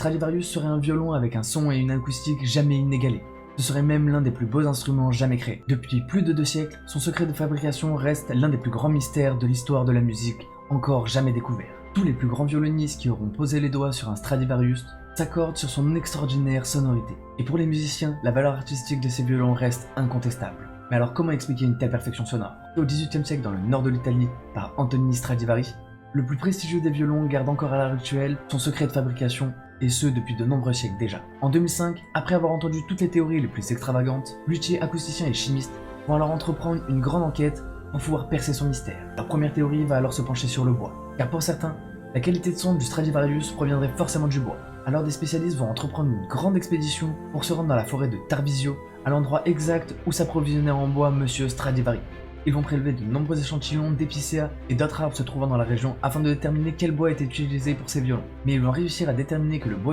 Stradivarius serait un violon avec un son et une acoustique jamais inégalés. Ce serait même l'un des plus beaux instruments jamais créés. Depuis plus de 2 siècles, son secret de fabrication reste l'un des plus grands mystères de l'histoire de la musique, encore jamais découvert. Tous les plus grands violonistes qui auront posé les doigts sur un Stradivarius s'accordent sur son extraordinaire sonorité. Et pour les musiciens, la valeur artistique de ces violons reste incontestable. Mais alors comment expliquer une telle perfection sonore? Au XVIIIe siècle dans le nord de l'Italie, par Antonio Stradivari, le plus prestigieux des violons garde encore à l'heure actuelle son secret de fabrication, et ce depuis de nombreux siècles déjà. En 2005, après avoir entendu toutes les théories les plus extravagantes, luthiers, acousticiens et chimistes vont alors entreprendre une grande enquête pour pouvoir percer son mystère. Leur première théorie va alors se pencher sur le bois, car pour certains, la qualité de son du Stradivarius proviendrait forcément du bois. Alors des spécialistes vont entreprendre une grande expédition pour se rendre dans la forêt de Tarvisio, à l'endroit exact où s'approvisionnait en bois Monsieur Stradivari. Ils vont prélever de nombreux échantillons d'épicéas et d'autres arbres se trouvant dans la région afin de déterminer quel bois était utilisé pour ces violons. Mais ils vont réussir à déterminer que le bois